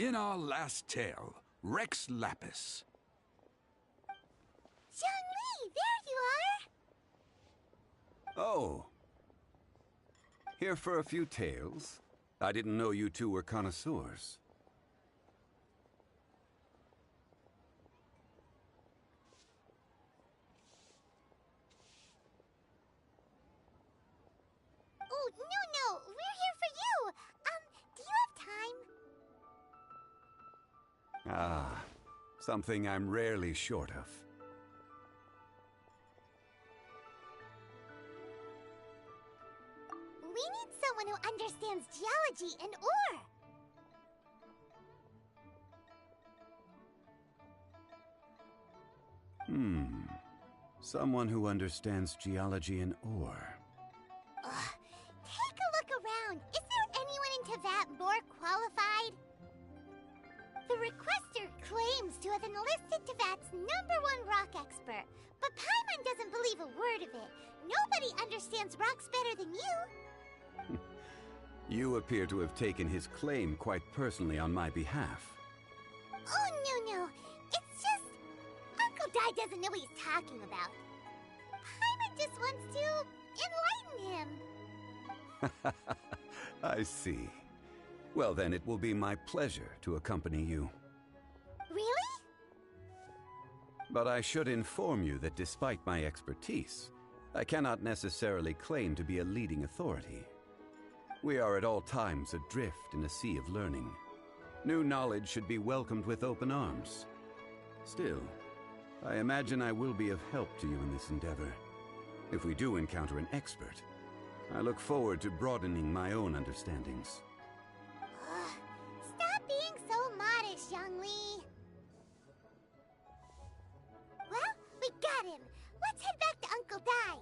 In our last tale, Rex Lapis. Zhongli, there you are! Oh. Here for a few tales? I didn't know you two were connoisseurs. Oh, no, we're here for you! Do you have time? Ah, something I'm rarely short of. We need someone who understands geology and ore! Someone who understands geology and ore. Ugh. Take a look around. Is there anyone in Teyvat more qualified? The requester claims to have enlisted Teyvat's #1 rock expert, but Paimon doesn't believe a word of it. Nobody understands rocks better than you. You appear to have taken his claim quite personally on my behalf. Oh, no. It's just... Uncle Dai doesn't know what he's talking about. Paimon just wants to enlighten him. I see. Well then, it will be my pleasure to accompany you. Really? But I should inform you that despite my expertise, I cannot necessarily claim to be a leading authority. We are at all times adrift in a sea of learning. New knowledge should be welcomed with open arms. Still, I imagine I will be of help to you in this endeavor. If we do encounter an expert, I look forward to broadening my own understandings. Stop being so modest, Zhongli. Well, we got him. Let's head back to Uncle Dai.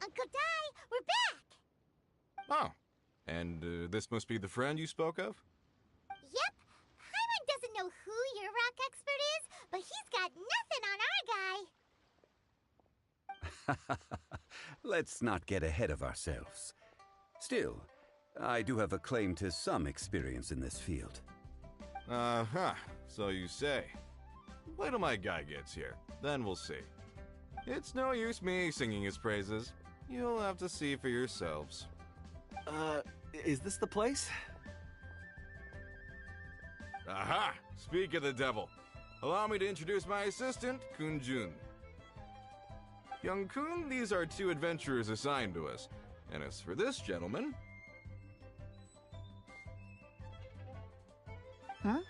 Uncle Dai, we're back! Oh, and this must be the friend you spoke of? Yep. Paimon doesn't know who your rock expert is, but he's got nothing on our guy. Let's not get ahead of ourselves. Still, I do have a claim to some experience in this field. Uh-huh, so you say. Wait till my guy gets here, then we'll see. It's no use me singing his praises. You'll have to see for yourselves. Is this the place? Aha! Speak of the devil. Allow me to introduce my assistant, Kun Jun. Young Kun, these are 2 adventurers assigned to us. And as for this gentleman... Huh?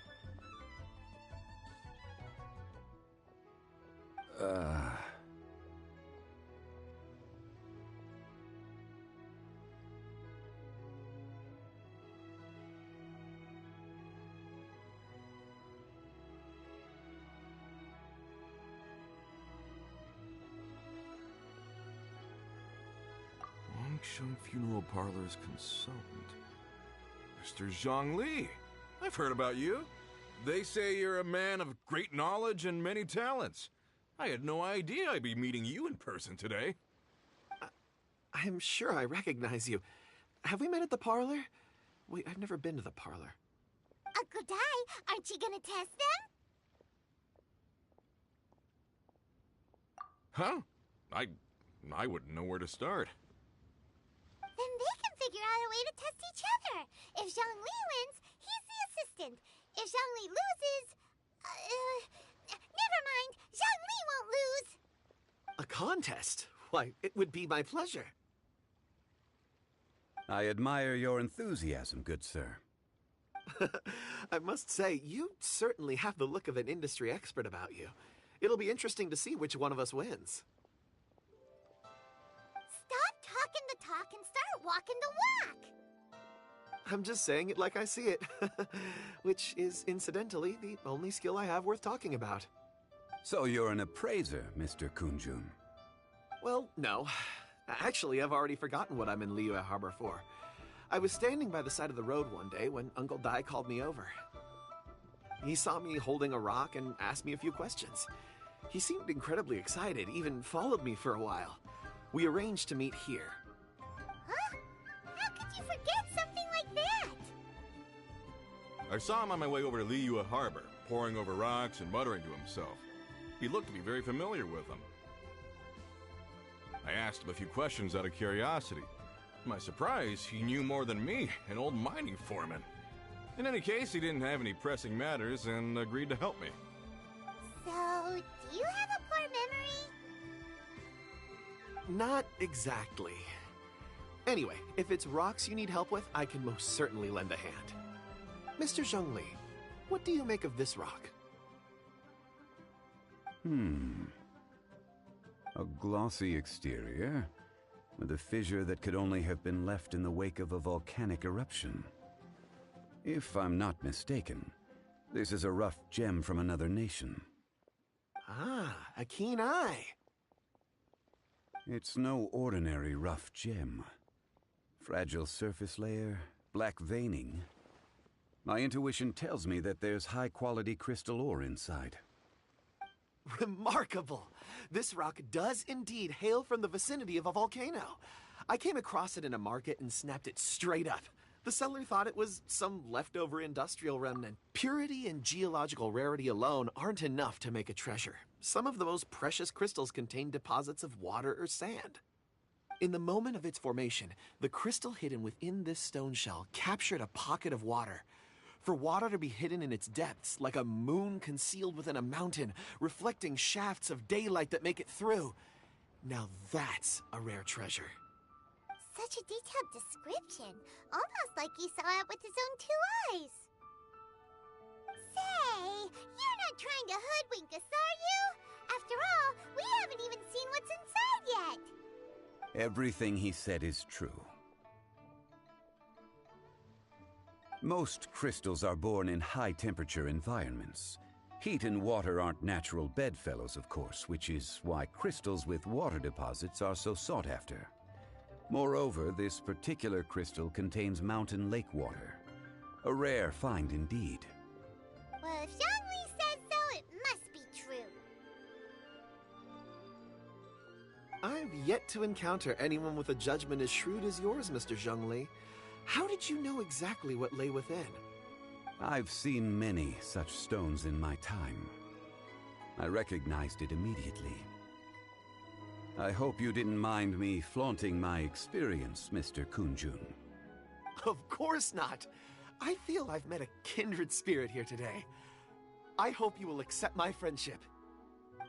Longsheng Funeral Parlor's consultant. Mr. Zhongli, I've heard about you. They say you're a man of great knowledge and many talents. I had no idea I'd be meeting you in person today. I'm sure I recognize you. Have we met at the parlor? Wait, I've never been to the parlor. Uncle Dai, aren't you gonna test them? Huh? I wouldn't know where to start. Then they can figure out a way to test each other. If Zhongli wins, he's the assistant. If Zhongli loses... never mind. Zhongli won't lose. A contest? Why, it would be my pleasure. I admire your enthusiasm, good sir. I must say, you certainly have the look of an industry expert about you. It'll be interesting to see which one of us wins. Stop talking the talk and start walking the walk! I'm just saying it like I see it, which is, incidentally, the only skill I have worth talking about. So you're an appraiser, Mr. Kunjun. Well, no. Actually, I've already forgotten what I'm in Liyue Harbor for. I was standing by the side of the road one day when Uncle Dai called me over. He saw me holding a rock and asked me a few questions. He seemed incredibly excited, even followed me for a while. We arranged to meet here. Huh? How could you forget something like that? I saw him on my way over to Liyue Harbor, poring over rocks and muttering to himself. He looked to be very familiar with them. I asked him a few questions out of curiosity. To my surprise, he knew more than me, an old mining foreman. In any case, he didn't have any pressing matters and agreed to help me. So, do you have a poor memory? Not exactly. Anyway, if it's rocks you need help with, I can most certainly lend a hand. Mr. Zhongli, what do you make of this rock? A glossy exterior, with a fissure that could only have been left in the wake of a volcanic eruption. If I'm not mistaken, this is a rough gem from another nation. Ah, a keen eye. It's no ordinary rough gem. Fragile surface layer, black veining. My intuition tells me that there's high-quality crystal ore inside. Remarkable! This rock does indeed hail from the vicinity of a volcano. I came across it in a market and snapped it straight up. The seller thought it was some leftover industrial remnant. Purity and geological rarity alone aren't enough to make a treasure. Some of the most precious crystals contain deposits of water or sand. In the moment of its formation, the crystal hidden within this stone shell captured a pocket of water. For water to be hidden in its depths, like a moon concealed within a mountain, reflecting shafts of daylight that make it through. Now that's a rare treasure. Such a detailed description, almost like he saw it with his own 2 eyes. Say, you're not trying to hoodwink us, are you? After all, we haven't even seen what's inside yet. Everything he said is true. Most crystals are born in high-temperature environments. Heat and water aren't natural bedfellows, of course, which is why crystals with water deposits are so sought after. Moreover, this particular crystal contains mountain lake water. A rare find indeed. Well, if Zhongli says so, it must be true. I've yet to encounter anyone with a judgment as shrewd as yours, Mr. Zhongli. How did you know exactly what lay within? I've seen many such stones in my time. I recognized it immediately. I hope you didn't mind me flaunting my experience, Mr. Kunjun. Of course not. I feel I've met a kindred spirit here today. I hope you will accept my friendship.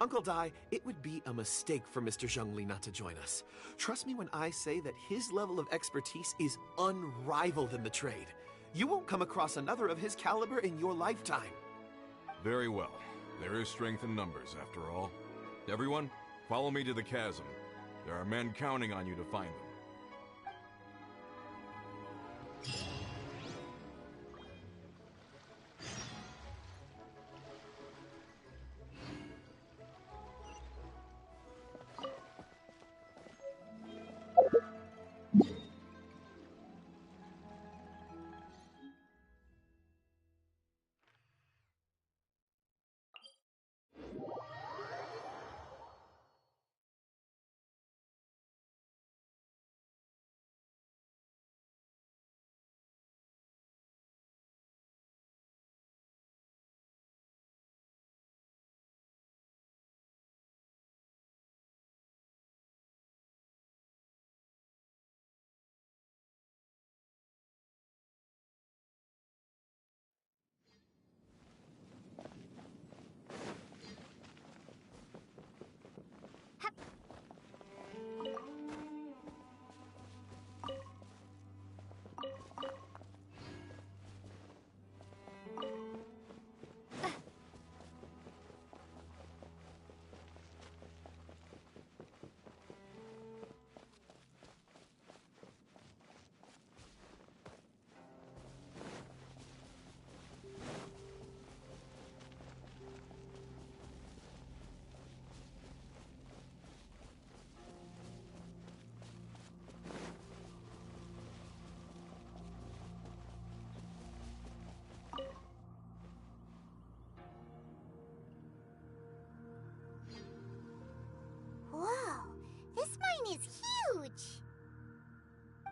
Uncle Dai, it would be a mistake for Mr. Zhongli not to join us. Trust me when I say that his level of expertise is unrivaled in the trade. You won't come across another of his caliber in your lifetime. Very well. There is strength in numbers, after all. Everyone, follow me to the chasm. There are men counting on you to find them.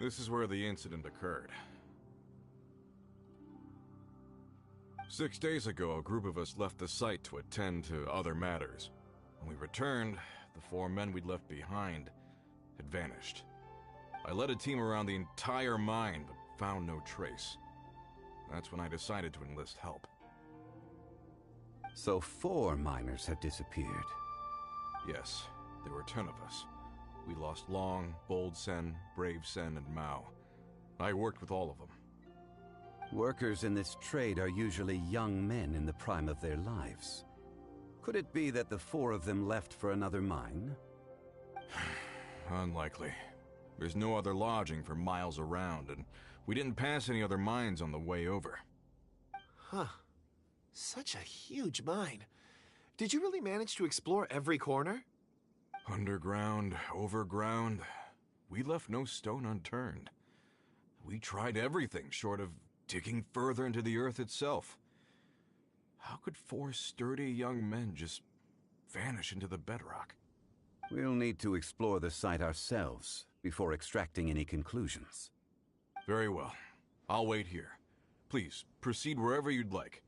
This is where the incident occurred. 6 days ago, a group of us left the site to attend to other matters. When we returned, the 4 men we'd left behind had vanished. I led a team around the entire mine, but found no trace. That's when I decided to enlist help. So 4 miners have disappeared. Yes, there were 10 of us. We lost Long, Bold Sen, Brave Sen, and Mao. I worked with all of them. Workers in this trade are usually young men in the prime of their lives. Could it be that the 4 of them left for another mine? Unlikely. There's no other lodging for miles around, and we didn't pass any other mines on the way over. Huh. Such a huge mine. Did you really manage to explore every corner? Underground, overground, we left no stone unturned. We tried everything short of digging further into the earth itself. How could 4 sturdy young men just vanish into the bedrock? We'll need to explore the site ourselves before extracting any conclusions. Very well. I'll wait here. Please, proceed wherever you'd like.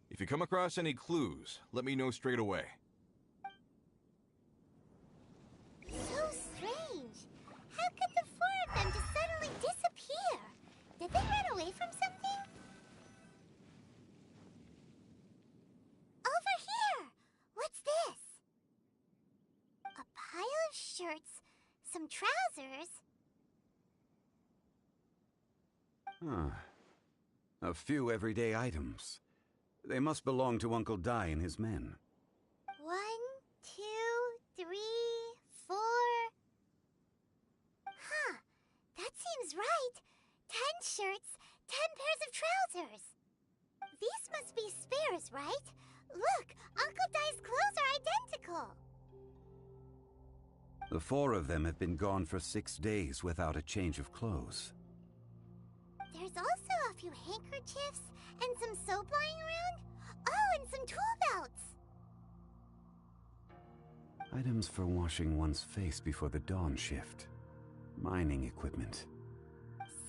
If you come across any clues, let me know straight away. So strange. How could the 4 of them just suddenly disappear? Did they run away from something? Over here! What's this? A pile of shirts, some trousers. A few everyday items. They must belong to Uncle Dai and his men. 1, 2, 3, 4. Huh, that seems right. 10 shirts, 10 pairs of trousers. These must be spares, right? Look, Uncle Dai's clothes are identical. The 4 of them have been gone for 6 days without a change of clothes. There's also a few handkerchiefs and some soap lying around. Oh, and some tool belts. Items for washing one's face before the dawn shift. Mining equipment.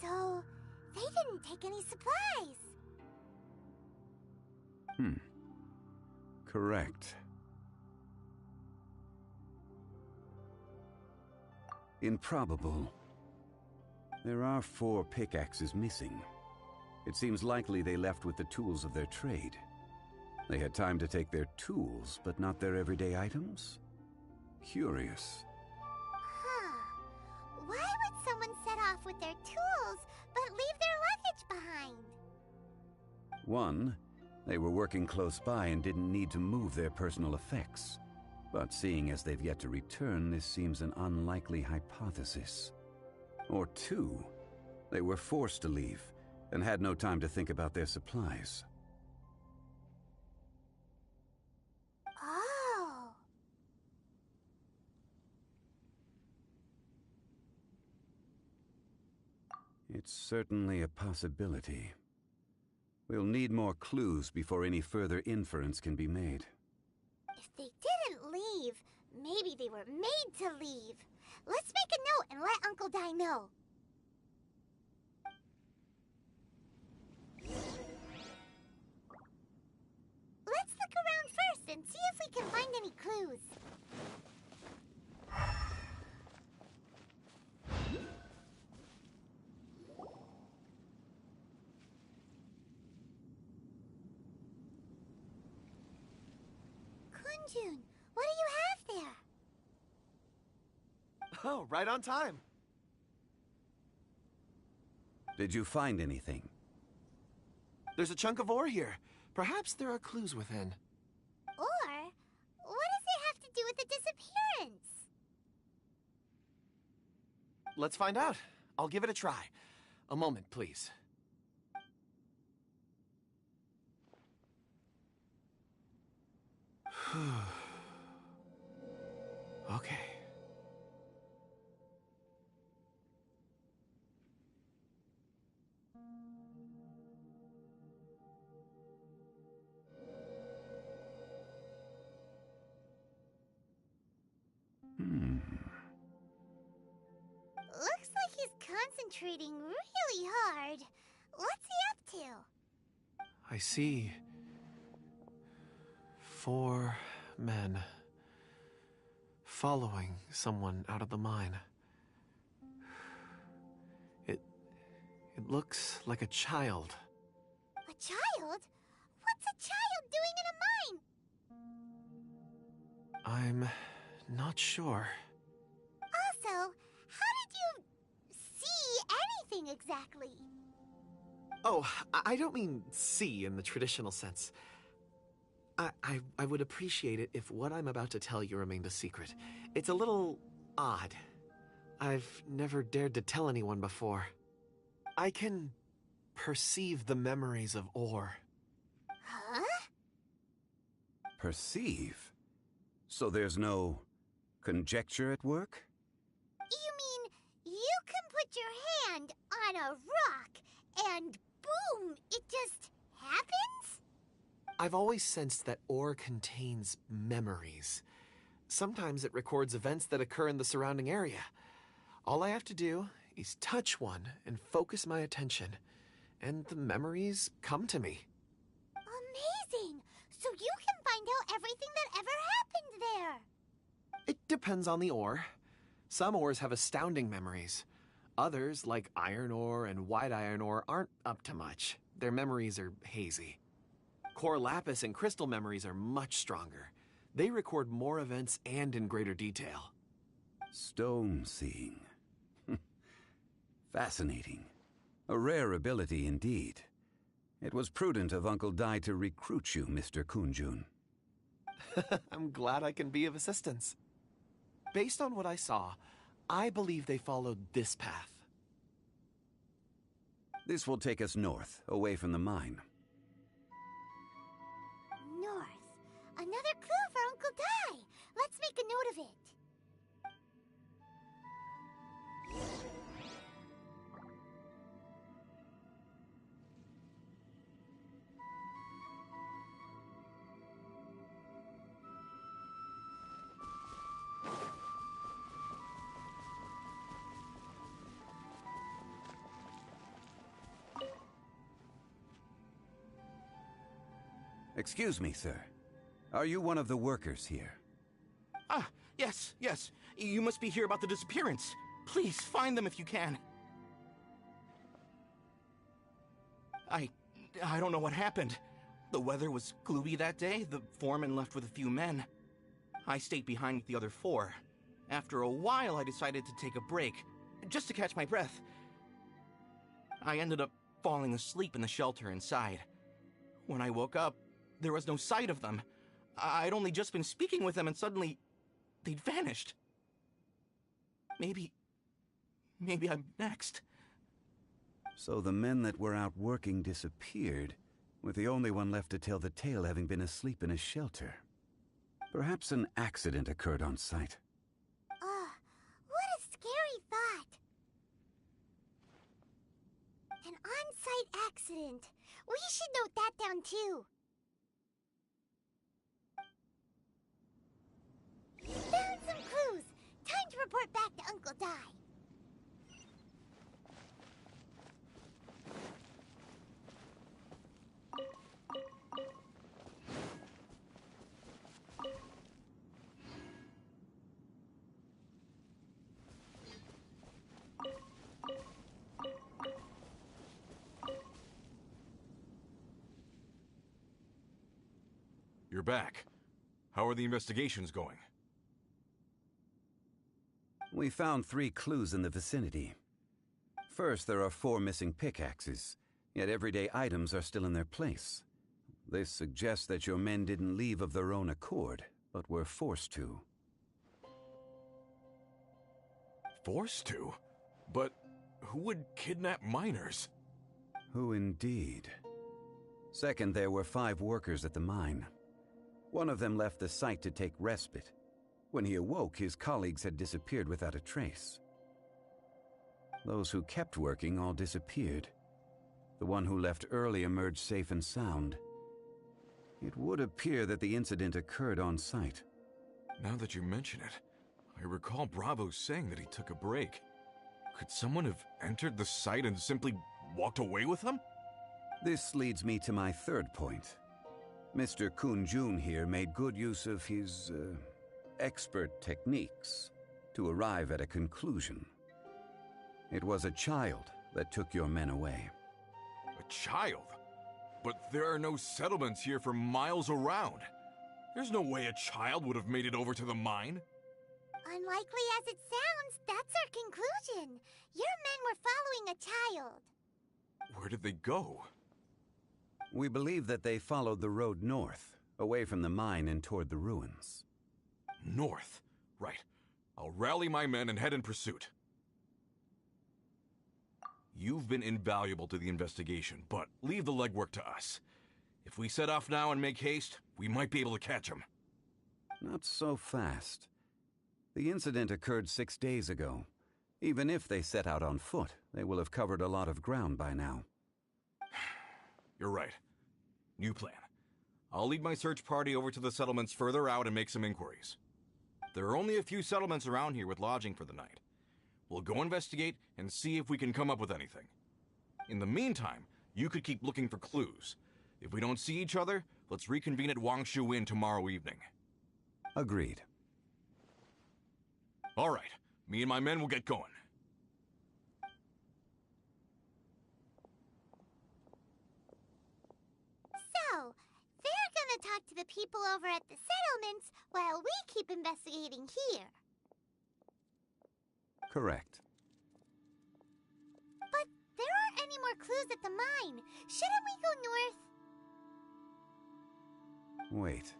So, they didn't take any supplies. Correct. Improbable. There are 4 pickaxes missing. It seems likely they left with the tools of their trade. They had time to take their tools, but not their everyday items? Curious. Huh. Why would someone set off with their tools, but leave their luggage behind? 1, they were working close by and didn't need to move their personal effects. But seeing as they've yet to return, this seems an unlikely hypothesis. Or 2, they were forced to leave and had no time to think about their supplies. Oh. It's certainly a possibility. We'll need more clues before any further inference can be made. If they didn't leave, maybe they were made to leave. Let's make a note and let Uncle Dai know. Let's look around first and see if we can find any clues. Kunjun, what do you have there? Oh, right on time. Did you find anything? There's a chunk of ore here. Perhaps there are clues within. Or, what does it have to do with the disappearance? Let's find out. I'll give it a try. A moment, please. Okay. Looks like he's concentrating really hard. What's he up to? I see 4 men following someone out of the mine. It looks like a child. A child? What's a child doing in a mine? I'm not sure. Also, how did you see anything exactly? Oh, I don't mean see in the traditional sense. I would appreciate it if what I'm about to tell you remained a secret. It's a little odd. I've never dared to tell anyone before. I can perceive the memories of Or. Huh? Perceive? So there's no conjecture at work? You mean you can put your hand on a rock and boom, it just happens? I've always sensed that Or contains memories. Sometimes it records events that occur in the surrounding area. All I have to do is touch one and focus my attention, and the memories come to me. Amazing! So you can find out everything that ever happened there. It depends on the ore. Some ores have astounding memories. Others, like iron ore and white iron ore, aren't up to much. Their memories are hazy. Core lapis and crystal memories are much stronger. They record more events and in greater detail. Stone seeing. Fascinating. A rare ability indeed. It was prudent of Uncle Dai to recruit you, Mr. Kunjun. I'm glad I can be of assistance. Based on what I saw, I believe they followed this path. This will take us north, away from the mine. North. Another clue for Uncle Dai. Let's make a note of it. Excuse me, sir. Are you one of the workers here? Ah, yes. You must be here about the disappearance. Please, find them if you can. I don't know what happened. The weather was gloomy that day. The foreman left with a few men. I stayed behind with the other 4. After a while, I decided to take a break, just to catch my breath. I ended up falling asleep in the shelter inside. When I woke up, there was no sight of them. I'd only just been speaking with them and suddenly they'd vanished. Maybe I'm next. So the men that were out working disappeared, with the only one left to tell the tale having been asleep in a shelter. Perhaps an accident occurred on site. What a scary thought. An on-site accident. We should note that down too. Found some clues. Time to report back to Uncle Dai. You're back. How are the investigations going? We found 3 clues in the vicinity. First, there are 4 missing pickaxes, yet everyday items are still in their place. This suggests that your men didn't leave of their own accord, but were forced to. Forced to? But who would kidnap miners? Who indeed? Second, there were 5 workers at the mine. One of them left the site to take respite. When he awoke, his colleagues had disappeared without a trace. Those who kept working all disappeared. The one who left early emerged safe and sound. It would appear that the incident occurred on site. Now that you mention it, I recall Bravo saying that he took a break. Could someone have entered the site and simply walked away with them? This leads me to my third point. Mr. Kun-jun here made good use of his, expert techniques to arrive at a conclusion. It was a child that took your men away. A child? But there are no settlements here for miles around. There's no way a child would have made it over to the mine. Unlikely as it sounds, that's our conclusion. Your men were following a child. Where did they go? We believe that they followed the road north, away from the mine and toward the ruins. North? Right. I'll rally my men and head in pursuit. You've been invaluable to the investigation, but leave the legwork to us. If we set off now and make haste, we might be able to catch them. Not so fast. The incident occurred 6 days ago. Even if they set out on foot, they will have covered a lot of ground by now. You're right. New plan. I'll lead my search party over to the settlements further out and make some inquiries. There are only a few settlements around here with lodging for the night. We'll go investigate and see if we can come up with anything. In the meantime, you could keep looking for clues. If we don't see each other, let's reconvene at Wangshu Inn tomorrow evening. Agreed. All right. Me and my men will get going. So, they're gonna talk to the people over at the settlements while we keep investigating here. Correct. But there aren't any more clues at the mine. Shouldn't we go north? Wait.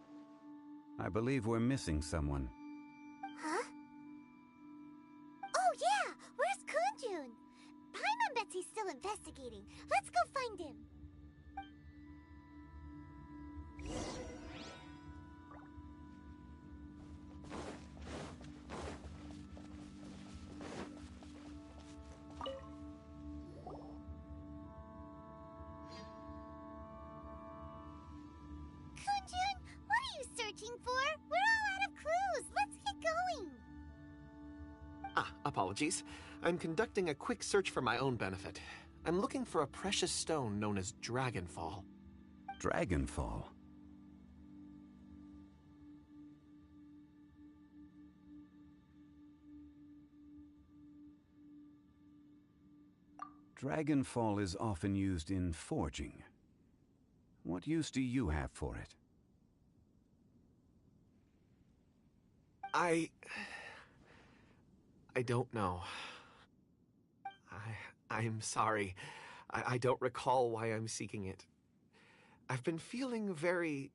I believe we're missing someone. Huh? Oh yeah! Where's Kun-jun? Paimon bets he's still investigating. Let's go find him. Kun-jun, what are you searching for? We're all out of clues. Let's get going. Apologies. I'm conducting a quick search for my own benefit. I'm looking for a precious stone known as Dragonfall. Dragonfall? Dragonfall is often used in forging. What use do you have for it? I don't know. I'm sorry. I don't recall why I'm seeking it. I've been feeling very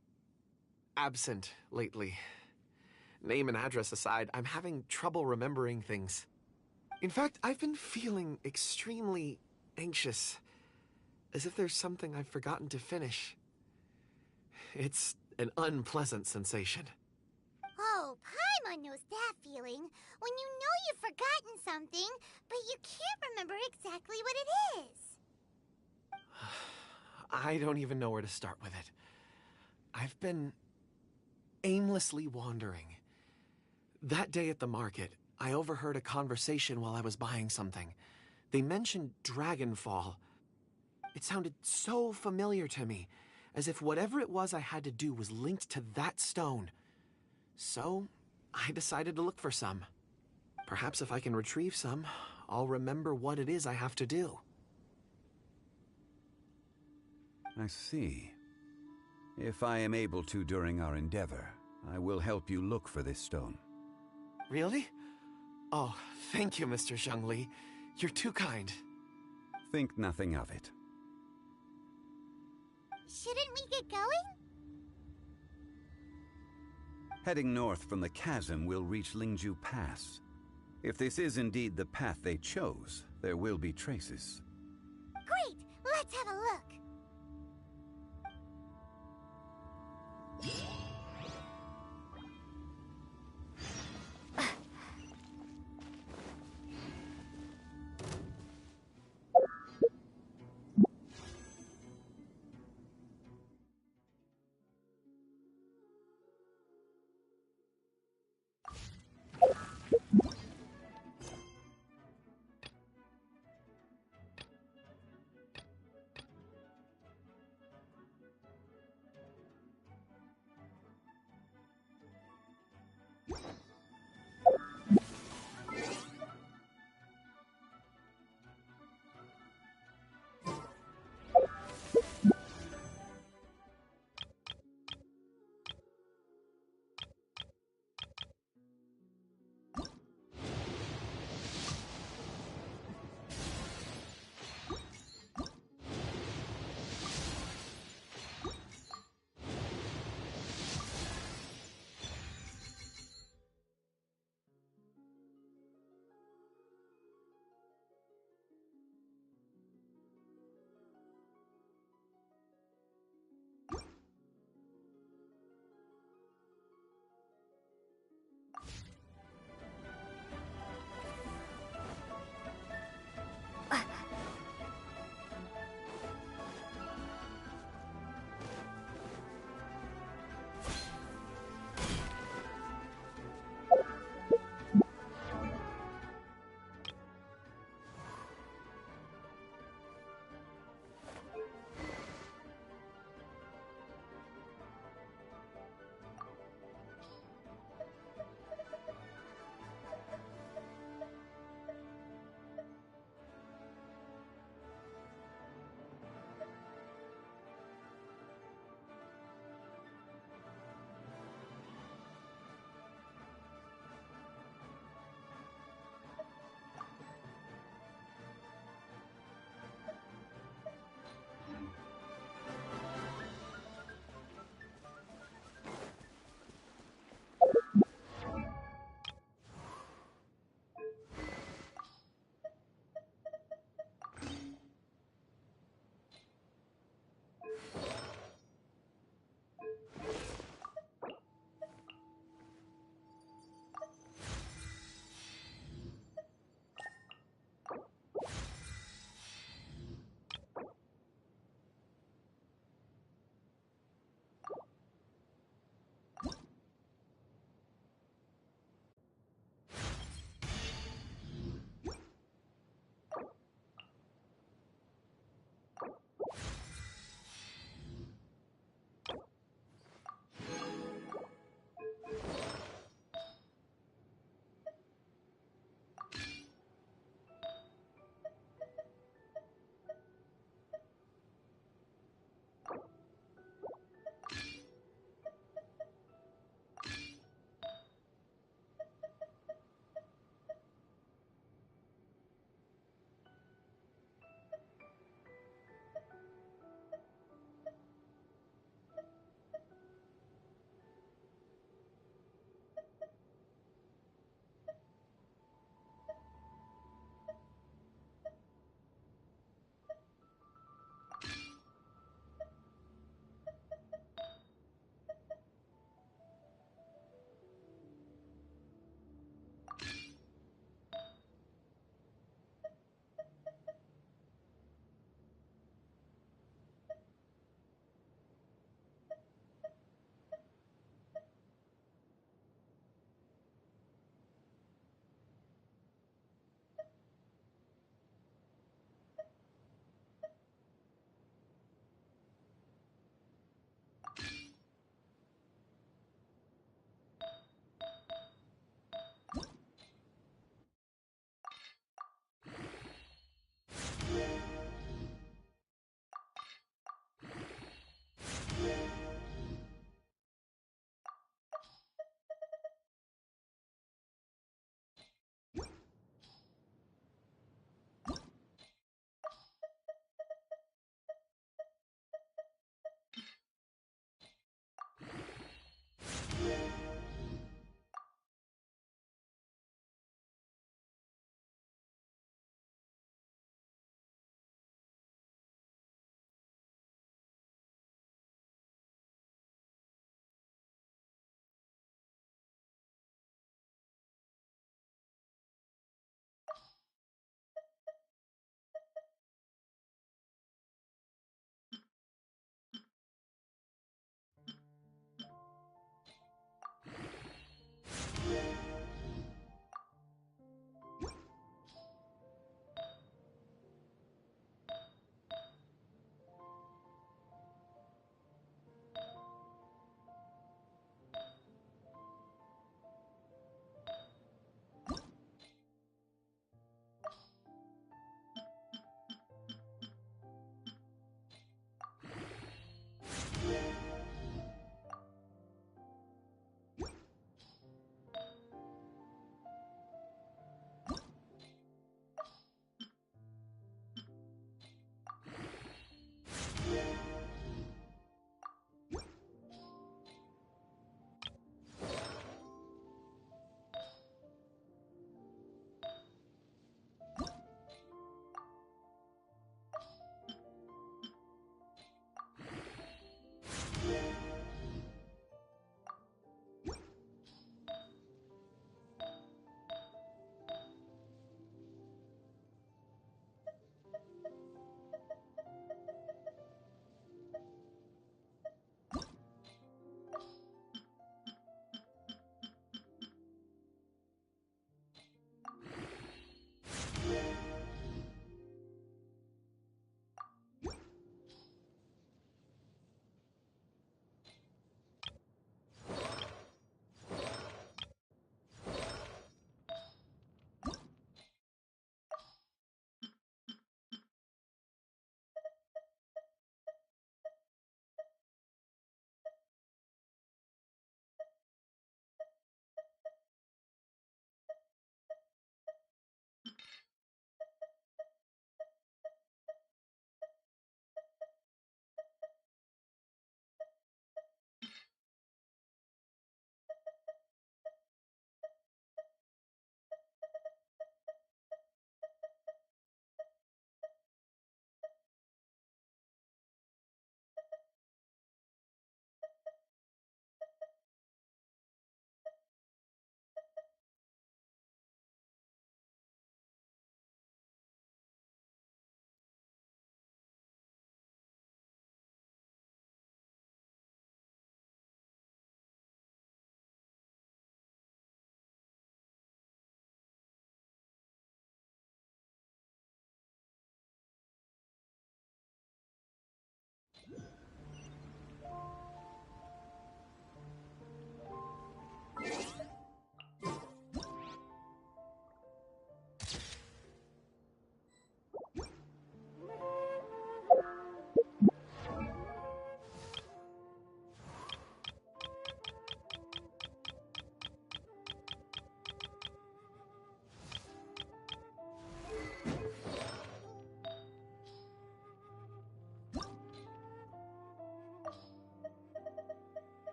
absent lately. Name and address aside, I'm having trouble remembering things. In fact, I've been feeling extremely anxious, as if there's something I've forgotten to finish. It's an unpleasant sensation. Oh, Paimon knows that feeling. When you know you've forgotten something, but you can't remember exactly what it is. I don't even know where to start with it. I've been aimlessly wandering. That day at the market, I overheard a conversation while I was buying something. They mentioned Dragonfall. It sounded so familiar to me, as if whatever it was I had to do was linked to that stone. So, I decided to look for some. Perhaps if I can retrieve some, I'll remember what it is I have to do. I see. If I am able to during our endeavor, I will help you look for this stone. Really? Oh, thank you, Mr. Zhongli. You're too kind. Think nothing of it. Shouldn't we get going? Heading north from the chasm, we'll reach Lingju Pass. If this is indeed the path they chose, there will be traces. Great! Let's have a look.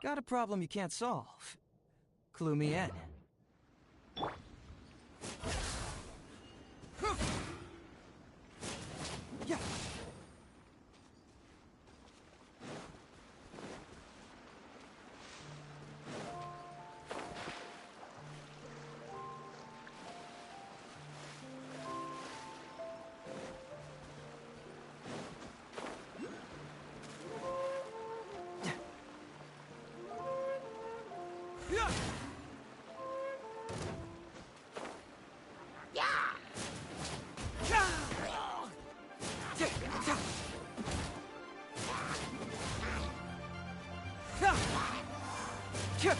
Got a problem you can't solve. Clue me in. Yeah.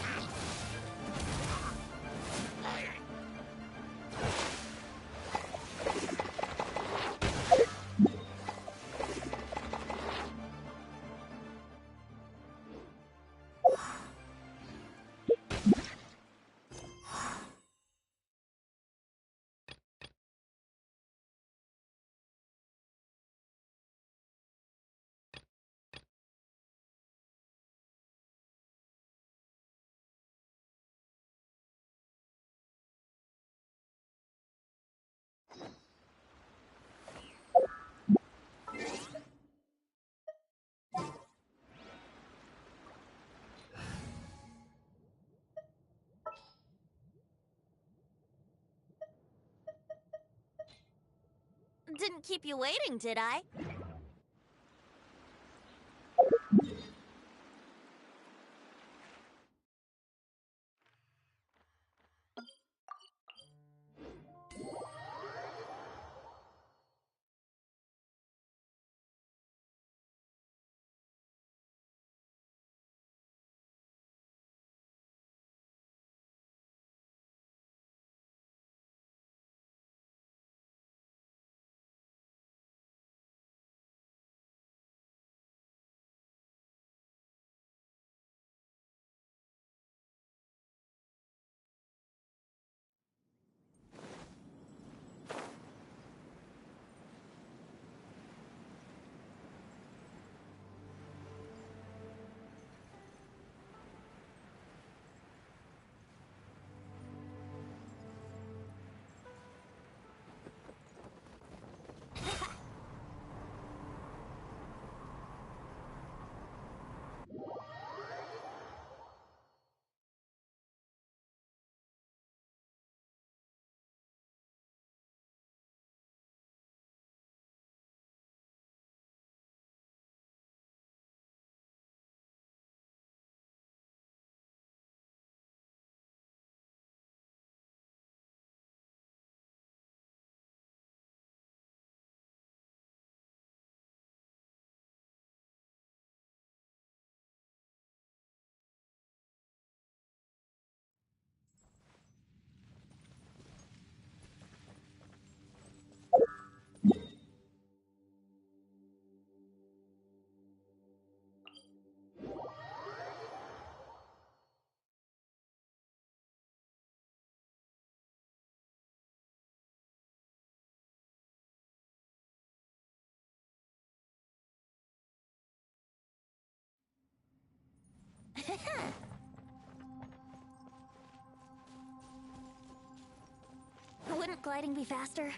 Didn't keep you waiting, did I? Wouldn't gliding be faster?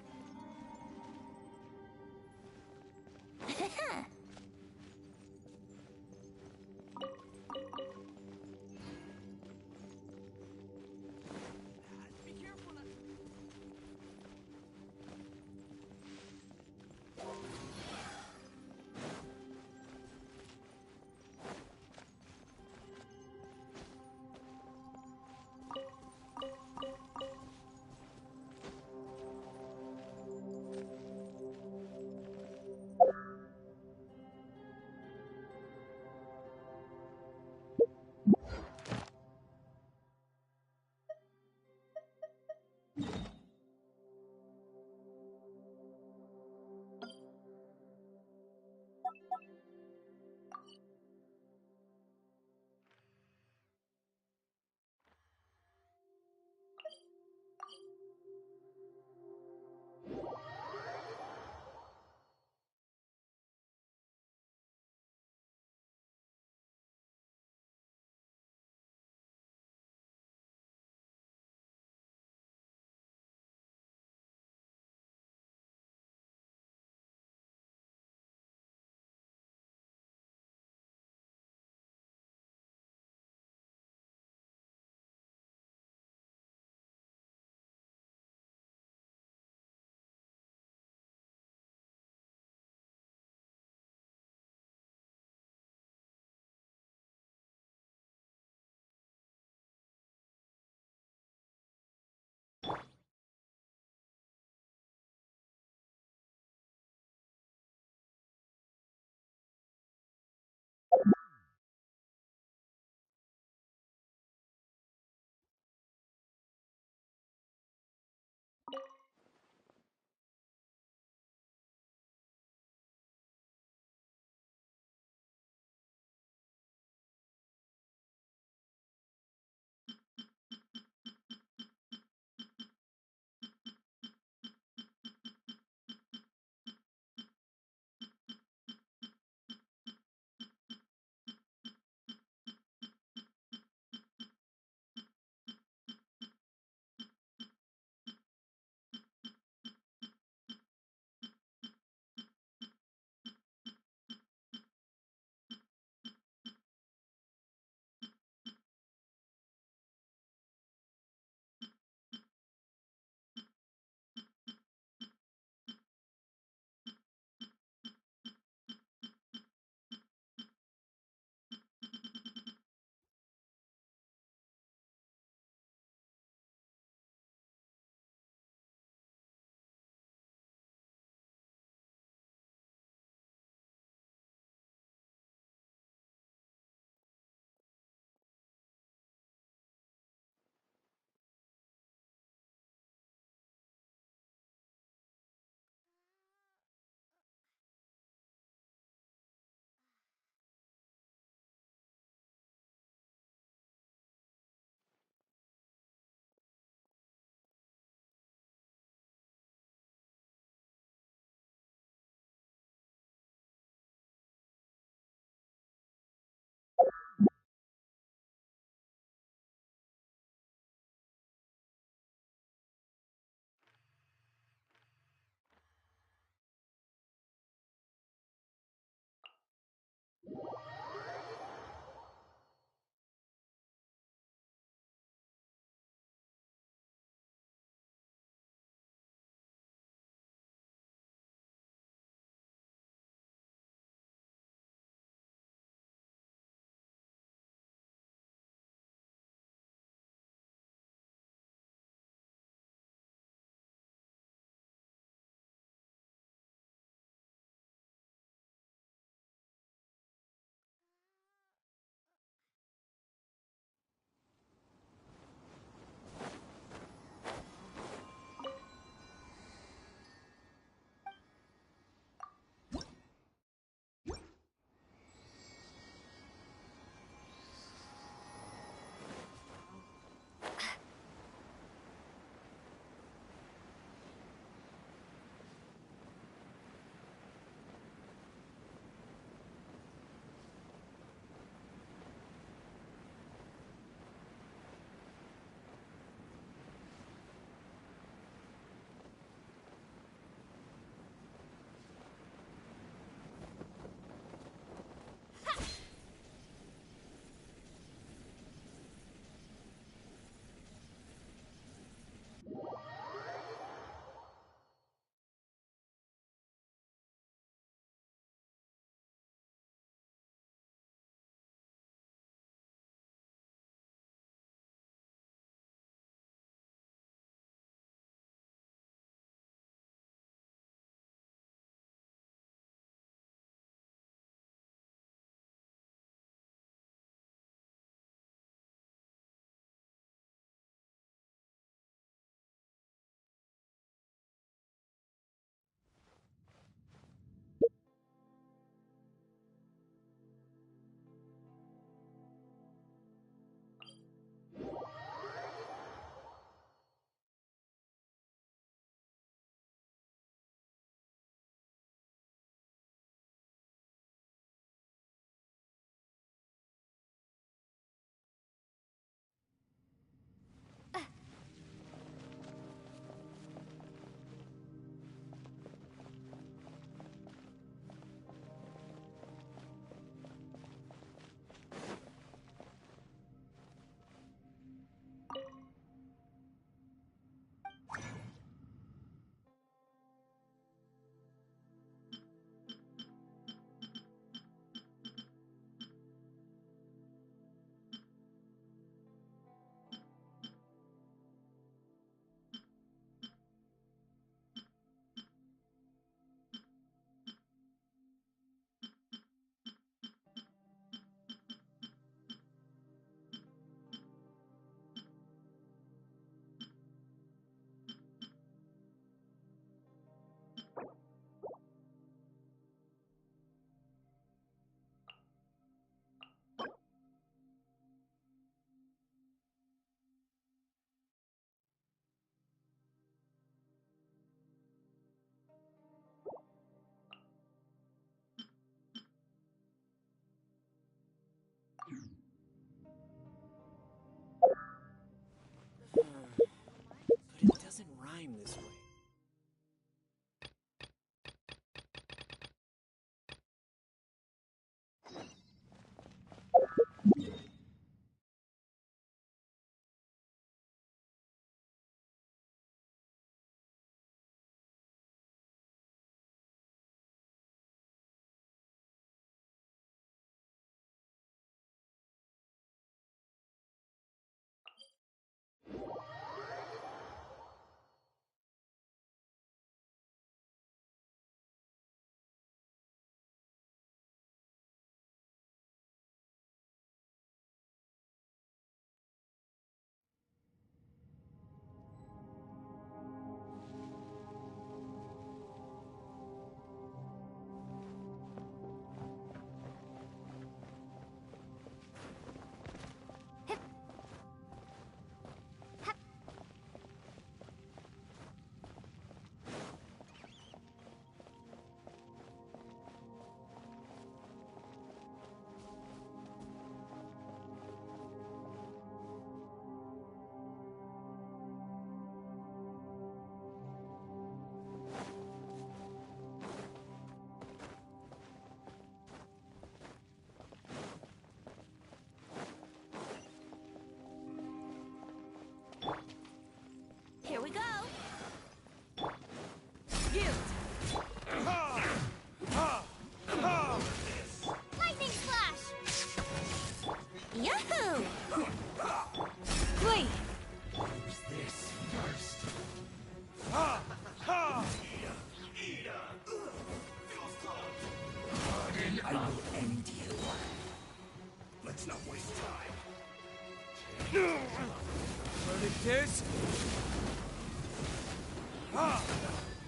Verdict is...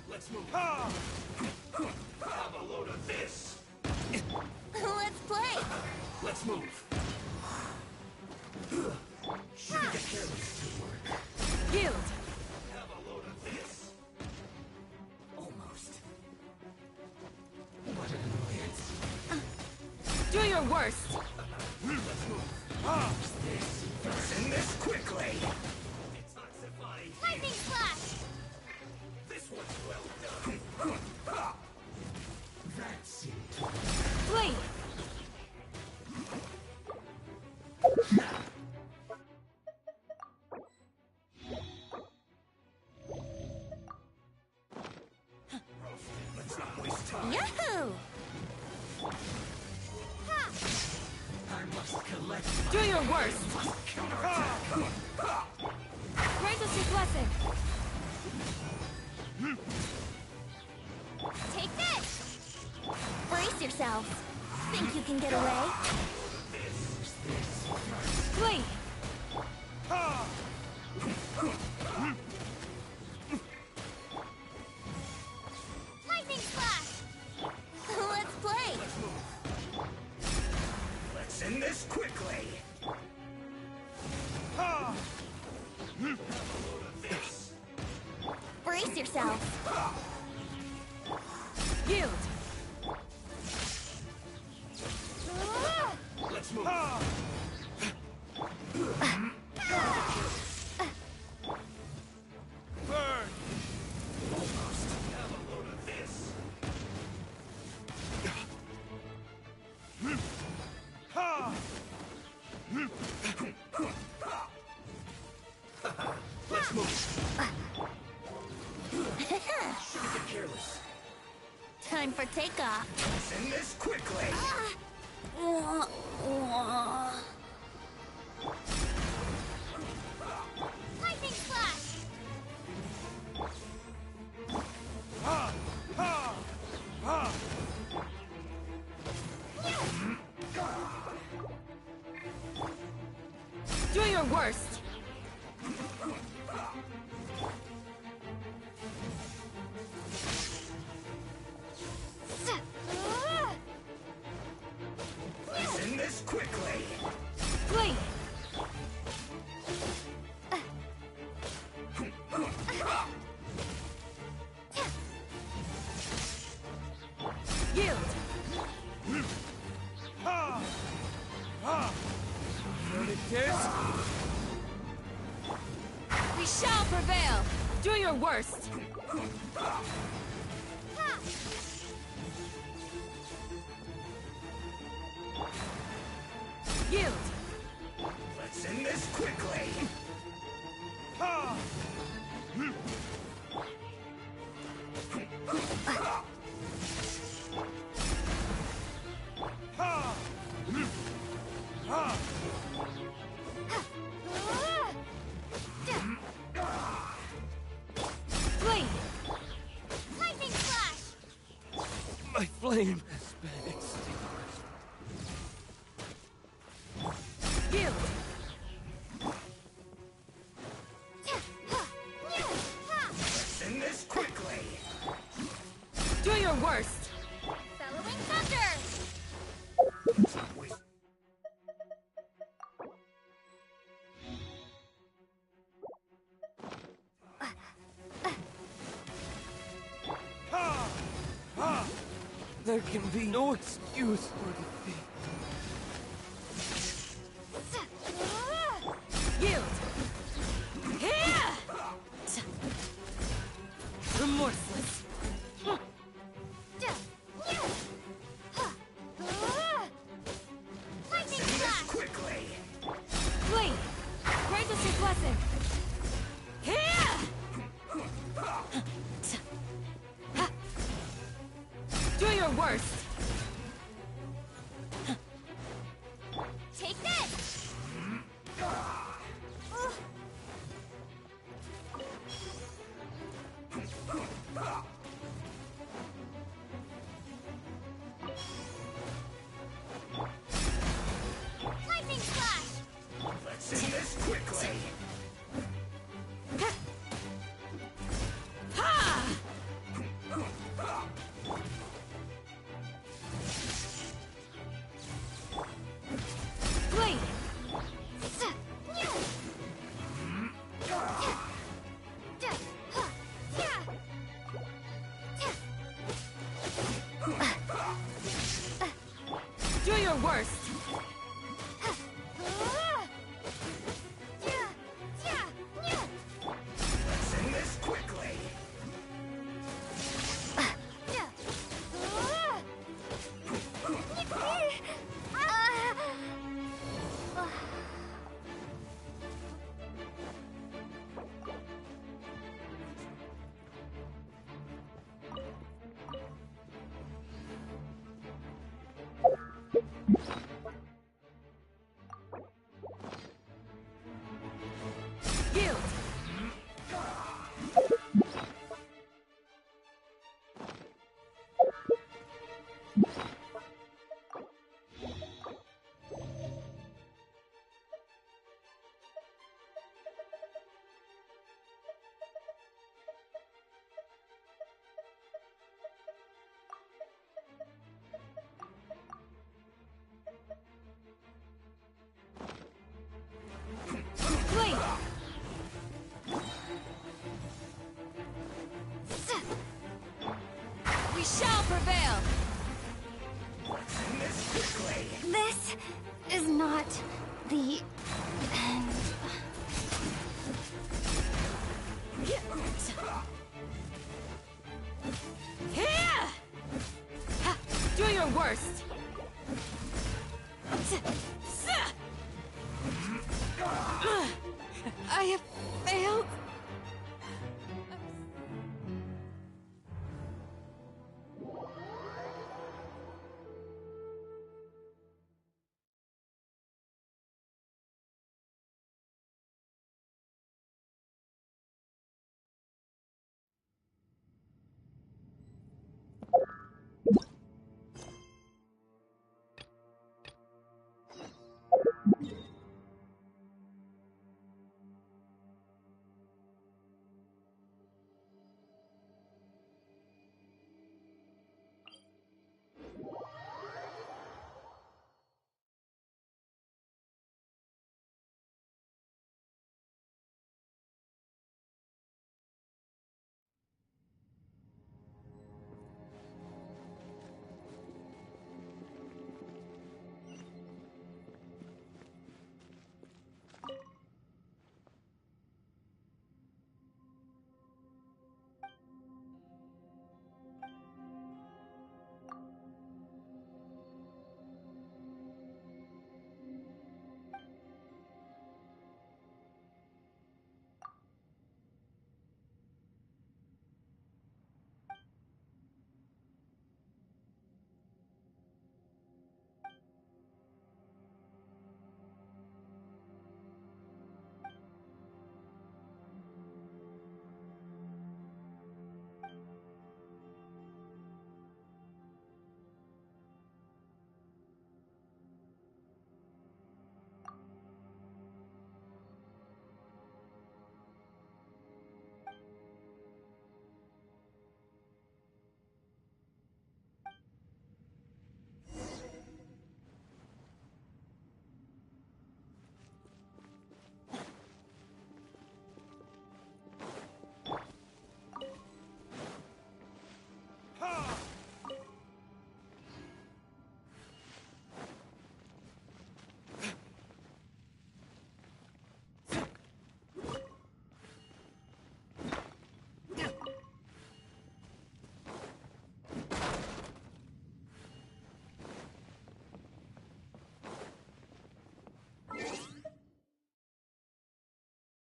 Let's move. Have a load of this. Let's play. Let's move. Shouldn't get careless. Yield. Have a load of this. Almost. What an annoyance. Do your worst. Let's move. Send this quickly. It's not so funny. Lightning flash. This one's well done. That's it. Flee. Let's not waste time. Yahoo! I must collect. Do your worst. Grant us your blessing. Take this. Brace yourselves. Think you can get away? Flee. Lightning flash. Let's play. Let's end this quickly. Brace yourselves. Yield. Let's move. Burn! Almost. Have a load of this. Let's move. Shouldn't get careless. Time for takeoff. Let's end this quickly. Lightning flash. Do your worst. Let's end this quickly. Flee. Yield. Verdict is... We shall prevail. Do your worst. Yield. Let's end this quickly. Flee. Lightning flash. My flame has been extinguished. Yield. Let's end this quickly. Do your worst. Bellowing thunder. Let's not waste. There can be no excuse for defeat. Yield. Here. Remorseless. Lightning End this flash. quickly. Flee. Grant us your blessing. Here. Do your worst. Take this. Lightning flash. Let's end this quickly. Guild. Flame. We shall prevail. This is not the end. Here! Ha! Do your worst. I have failed.